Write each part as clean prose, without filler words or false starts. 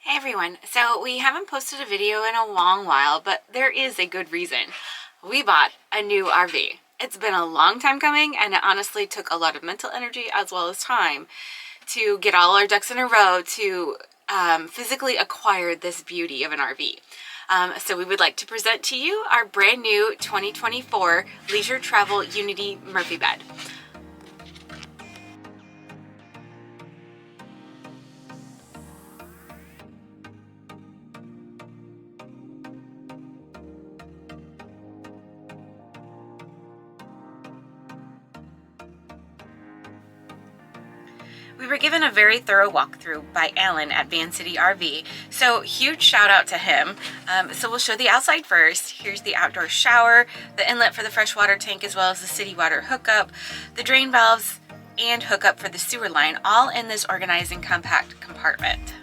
Hey everyone, so we haven't posted a video in a long while, but there is a good reason. We bought a new RV. It's been a long time coming, and it honestly took a lot of mental energy as well as time to get all our ducks in a row to physically acquire this beauty of an RV. So we would like to present to you our brand new 2024 Leisure Travel Unity Murphy bed. We were given a very thorough walkthrough by Alan at Van City RV, so huge shout out to him. So we'll show the outside first. Here's the outdoor shower, the inlet for the freshwater tank, as well as the city water hookup, the drain valves, and hookup for the sewer line, all in this organized and compact compartment.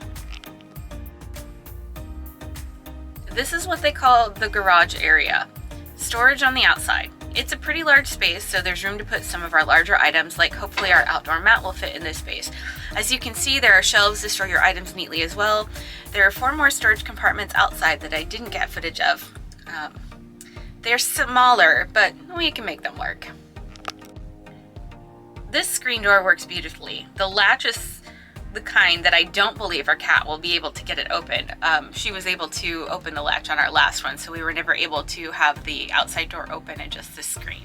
This is what they call the garage area. Storage on the outside. It's a pretty large space, so there's room to put some of our larger items, like hopefully our outdoor mat will fit in this space. As you can see, there are shelves to store your items neatly as well. There are 4 more storage compartments outside that I didn't get footage of. They're smaller, but we can make them work. This screen door works beautifully. The latch is the kind that I don't believe our cat will be able to get it open. She was able to open the latch on our last one, so we were never able to have the outside door open and just this screen.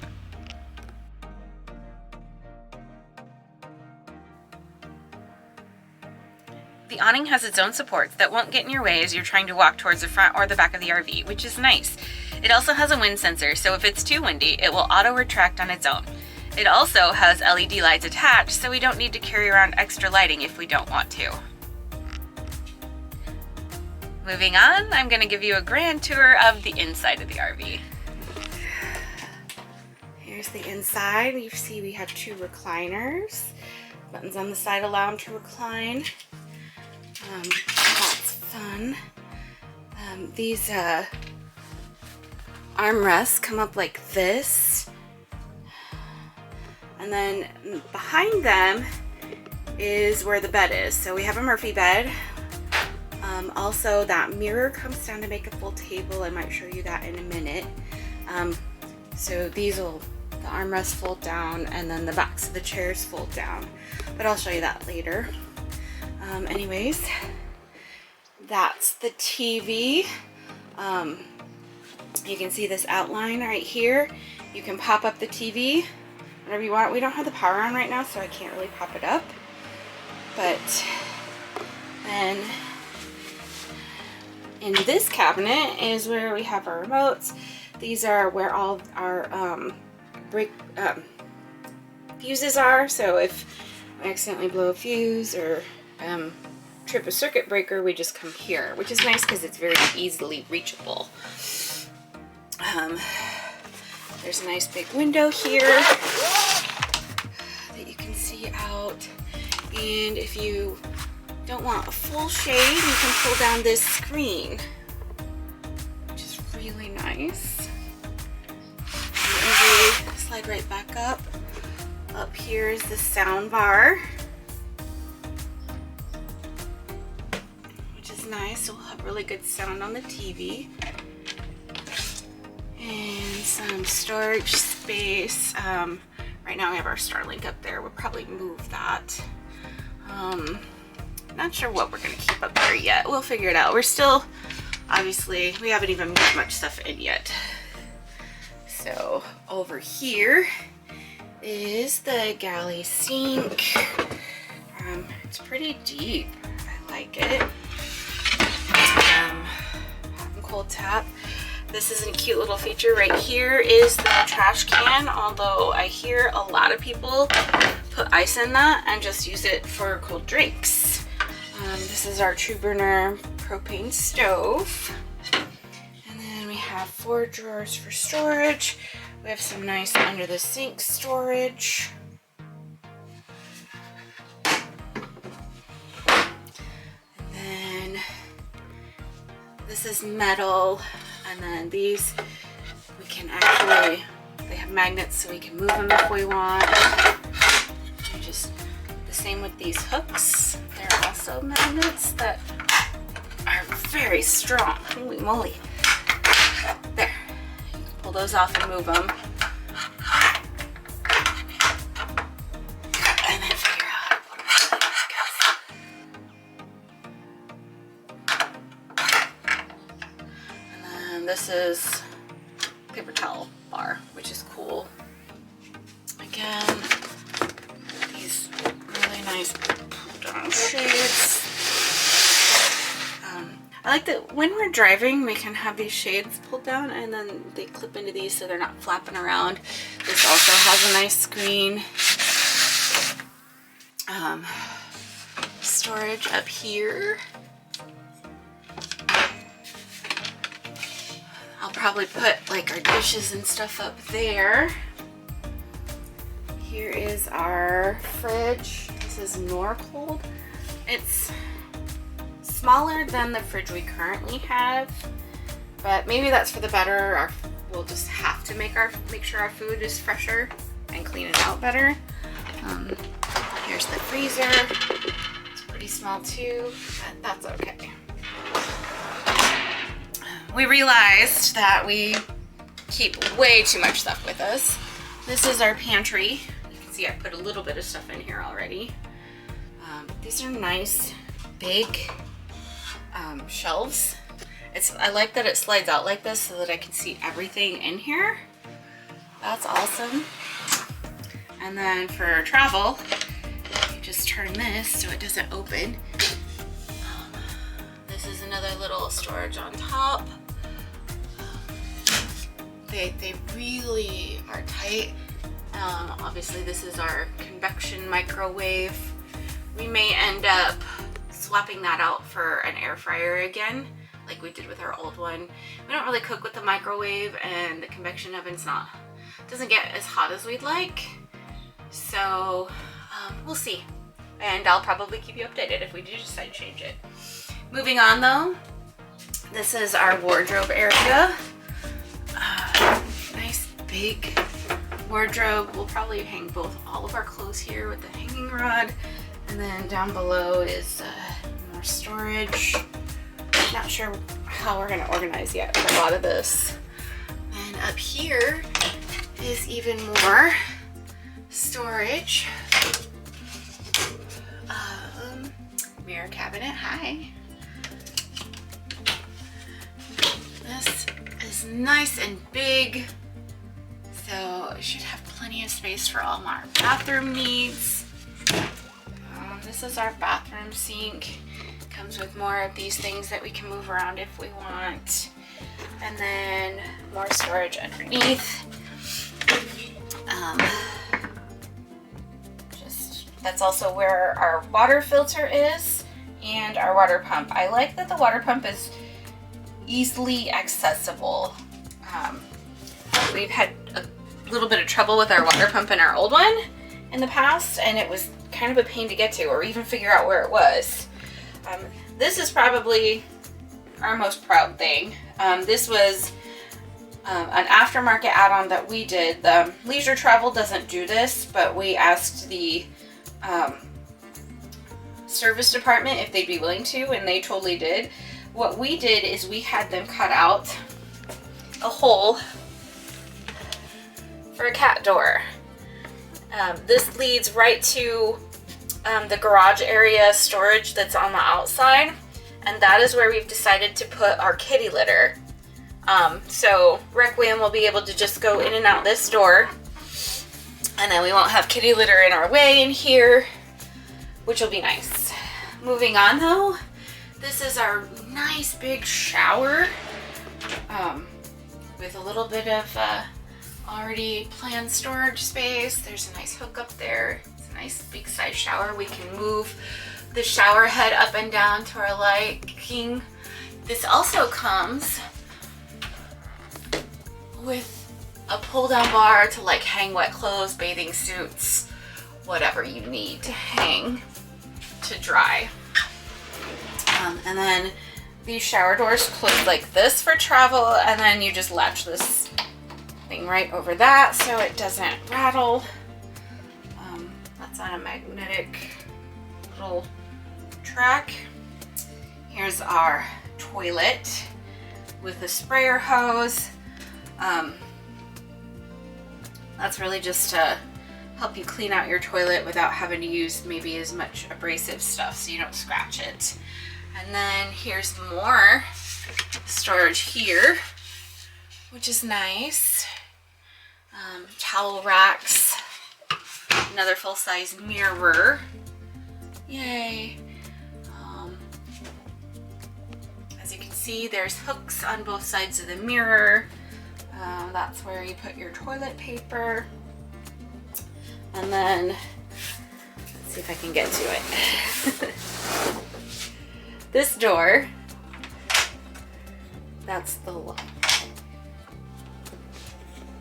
The awning has its own supports that won't get in your way as you're trying to walk towards the front or the back of the RV, which is nice. It also has a wind sensor, so if it's too windy, it will auto retract on its own. It also has LED lights attached, so we don't need to carry around extra lighting if we don't want to. Moving on, I'm going to give you a grand tour of the inside of the RV. Here's the inside. You see we have 2 recliners. Buttons on the side allow them to recline. That's fun. These armrests come up like this. And then behind them is where the bed is. So we have a Murphy bed. Also, that mirror comes down to make a full table. I might show you that in a minute. So the armrests fold down, and then the backs of the chairs fold down. But I'll show you that later. Anyways, that's the TV. You can see this outline right here. You can pop up the TV whenever you want. We don't have the power on right now, so I can't really pop it up. But then in this cabinet is where we have our remotes. These are where all our fuses are. So if I accidentally blow a fuse or trip a circuit breaker, we just come here, which is nice because it's very easily reachable. There's a nice big window here that you can see out. And if you don't want a full shade, you can pull down this screen, which is really nice. And we slide right back up. Up here is the sound bar, which is nice. So we'll have really good sound on the TV. And some storage space. Right now we have our Starlink up there. We'll probably move that. Not sure what we're going to keep up there yet. We'll figure it out. We're still, obviously, we haven't even moved much stuff in yet. So over here is the galley sink. It's pretty deep. I like it. Hot and cold tap. This is a cute little feature. Right here is the trash can, although I hear a lot of people put ice in that and just use it for cold drinks. This is our True Burner propane stove. And then we have 4 drawers for storage. We have some nice under the sink storage. And then this is metal. And then these, we can actually, they have magnets so we can move them if we want. And just the same with these hooks. They're also magnets that very strong. Holy moly. There. Pull those off and move them. And then figure out how to put them together, I guess. And then this is paper towel bar, which is cool. Again, these really nice pull-down shades. I like that when we're driving, we can have these shades pulled down and then they clip into these so they're not flapping around. This also has a nice screen. Storage up here. I'll probably put like our dishes and stuff up there. Here is our fridge. This is Norcold. It's smaller than the fridge we currently have, but maybe that's for the better. We'll just have to make sure our food is fresher and clean it out better. Here's the freezer. It's pretty small too, but that's okay. We realized that we keep way too much stuff with us. This is our pantry. You can see I put a little bit of stuff in here already. These are nice, big shelves. I like that it slides out like this so that I can see everything in here. That's awesome. And then for travel, you just turn this so it doesn't open. This is another little storage on top. They really are tight. Obviously this is our convection microwave. We may end up swapping that out for an air fryer again, like we did with our old one. We don't really cook with the microwave, and the convection oven's doesn't get as hot as we'd like. So we'll see, and I'll probably keep you updated if we do decide to change it. Moving on though, this is our wardrobe area. Nice big wardrobe. We'll probably hang all of our clothes here with the hanging rod. And then down below is more storage. Not sure how we're gonna organize yet for a lot of this. And up here is even more storage. Mirror cabinet, hi. This is nice and big, so it should have plenty of space for all our bathroom needs. This is our bathroom sink. Comes with more of these things that we can move around if we want. And then more storage underneath. That's also where our water filter is and our water pump. I like that the water pump is easily accessible. We've had a little bit of trouble with our water pump in our old one in the past, and it was kind of a pain to get to or even figure out where it was. This is probably our most proud thing. This was an aftermarket add-on that we did. The Leisure Travel doesn't do this, but we asked the service department if they'd be willing to, and they totally did. What we did is we had them cut out a hole for a cat door. This leads right to the garage area storage that's on the outside, and that is where we've decided to put our kitty litter. So Requiem will be able to just go in and out this door, and then we won't have kitty litter in our way in here, which will be nice. Moving on though, this is our nice big shower with a little bit of already planned storage space. There's a nice hook up there. It's a nice big size shower. We can move the shower head up and down to our liking. This also comes with a pull down bar to like hang wet clothes, bathing suits, whatever you need to hang to dry. And then these shower doors close like this for travel, and then you just latch this thing right over that so it doesn't rattle. That's on a magnetic little track. Here's our toilet with a sprayer hose. That's really just to help you clean out your toilet without having to use maybe as much abrasive stuff so you don't scratch it. And then here's more storage here, which is nice. Towel racks, another full-size mirror. Yay. As you can see, there's hooks on both sides of the mirror. That's where you put your toilet paper. And then, let's see if I can get to it. This door, that's the lock.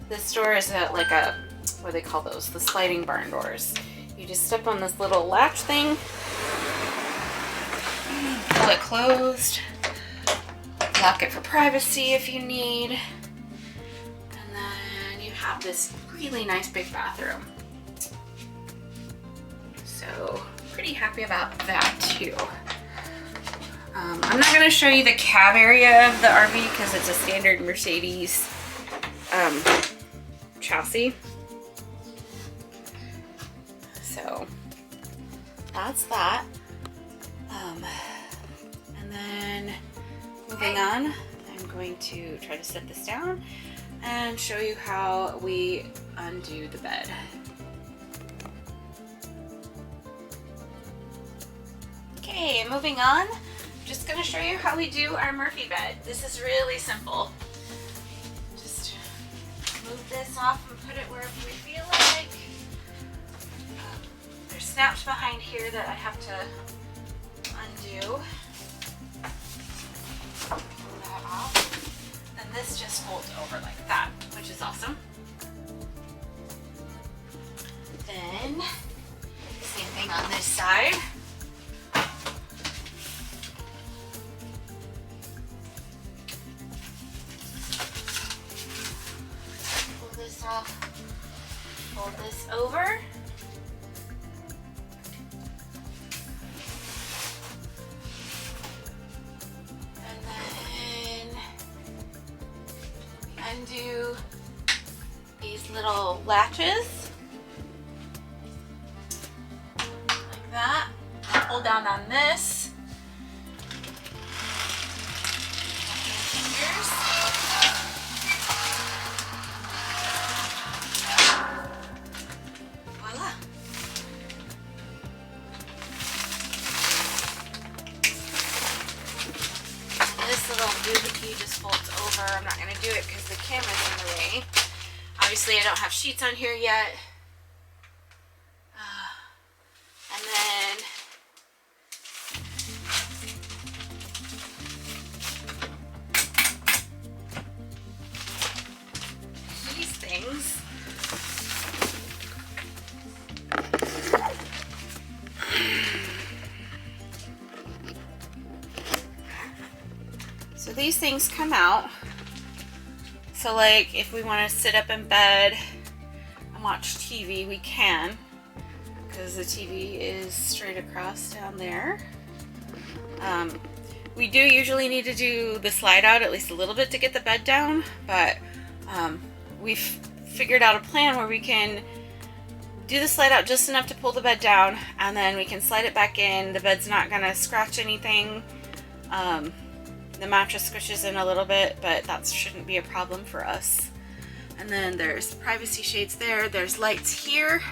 This door is like a, what do they call those? The sliding barn doors. You just step on this little latch thing, pull it closed, lock it for privacy if you need, and then you have this really nice big bathroom. So pretty happy about that too. I'm not going to show you the cab area of the RV because it's a standard Mercedes chassis. So that's that. And then moving on, I'm going to try to set this down and show you how we undo the bed. Okay, moving on. Just going to show you how we do our Murphy bed. This is really simple. Just move this off and put it wherever we feel like. There's snaps behind here that I have to undo. Pull that off. And this just folds over like that, which is awesome. Then, same thing on this side. Off, fold this over, and then undo these little latches like that. Hold down on this. Fingers. Doohickey just folds over. I'm not going to do it because the camera's in the way. Obviously, I don't have sheets on here yet. And then these things. So these things come out. So like if we want to sit up in bed and watch TV, we can, because the TV is straight across down there. We do usually need to do the slide out at least a little bit to get the bed down, but we've figured out a plan where we can do the slide out just enough to pull the bed down, and then we can slide it back in. The bed's not going to scratch anything. The mattress squishes in a little bit, but that shouldn't be a problem for us. And then there's privacy shades there. There's lights here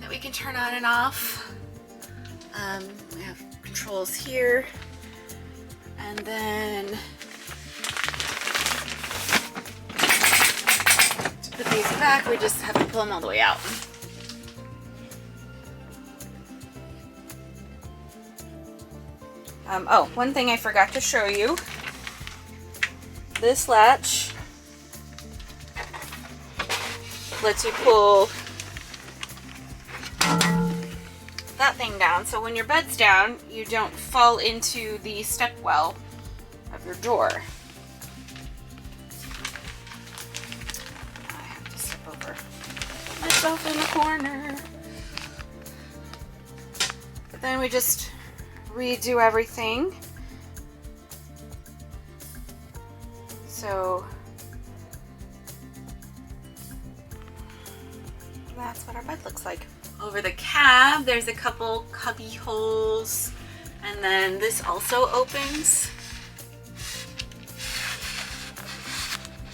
that we can turn on and off. We have controls here. And then to put these back, we just have to pull them all the way out. Oh, one thing I forgot to show you. This latch lets you pull that thing down. So when your bed's down, you don't fall into the step well of your door. I have to step over myself in the corner. But then we just redo everything. So that's what our bed looks like. Over the cab, there's a couple cubby holes, and then this also opens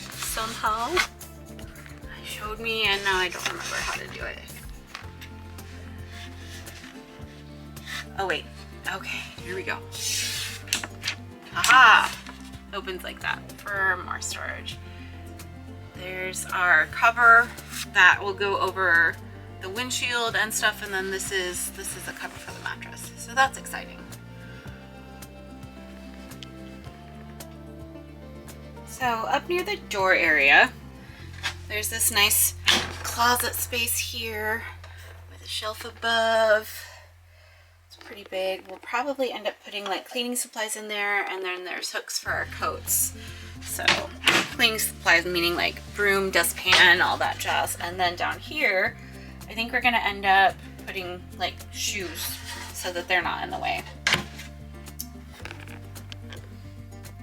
somehow. Showed me, and now I don't remember how to do it. Oh wait, okay, here we go. Aha! Opens like that for more storage. There's our cover that will go over the windshield and stuff, and then this is a cover for the mattress. So that's exciting. So up near the door area, there's this nice closet space here with a shelf above. It's pretty big. We'll probably end up putting like cleaning supplies in there, and then there's hooks for our coats. So cleaning supplies meaning like broom, dustpan, all that jazz. And then down here, I think we're gonna end up putting like shoes so that they're not in the way.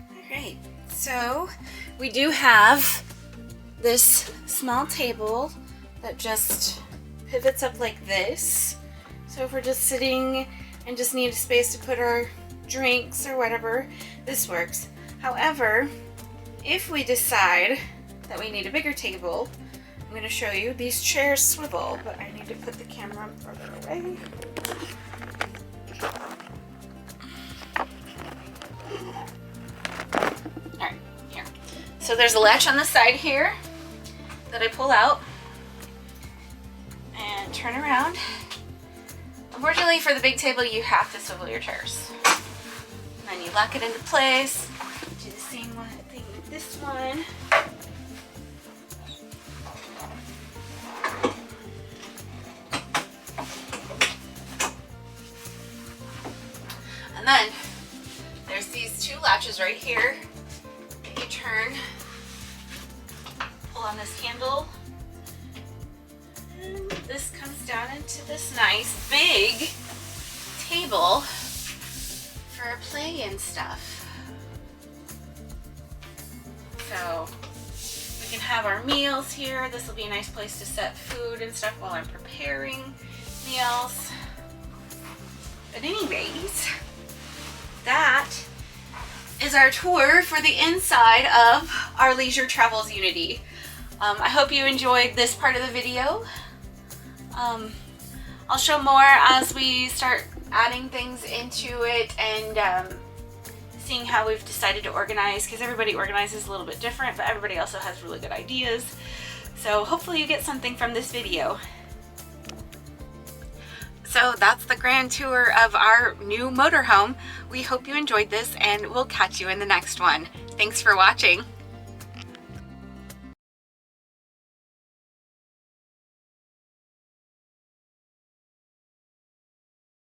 All right, so we do have this small table that just pivots up like this. So if we're just sitting and just need a space to put our drinks or whatever, this works. However, if we decide that we need a bigger table, I'm going to show you, these chairs swivel, but I need to put the camera further away. Alright, here. So there's a latch on the side here that I pull out and turn around. Unfortunately for the big table, you have to swivel your chairs. And then you lock it into place. Do the same thing with this one. And then there's these two latches right here that you turn, pull on this handle, and this comes down into this nice big table for play and stuff. So we can have our meals here. This will be a nice place to set food and stuff while I'm preparing meals. But anyways, that is our tour for the inside of our Leisure Travels Unity. I hope you enjoyed this part of the video. I'll show more as we start adding things into it and seeing how we've decided to organize, because everybody organizes a little bit different, but everybody also has really good ideas. So hopefully you get something from this video. So that's the grand tour of our new motorhome. We hope you enjoyed this, and we'll catch you in the next one. Thanks for watching.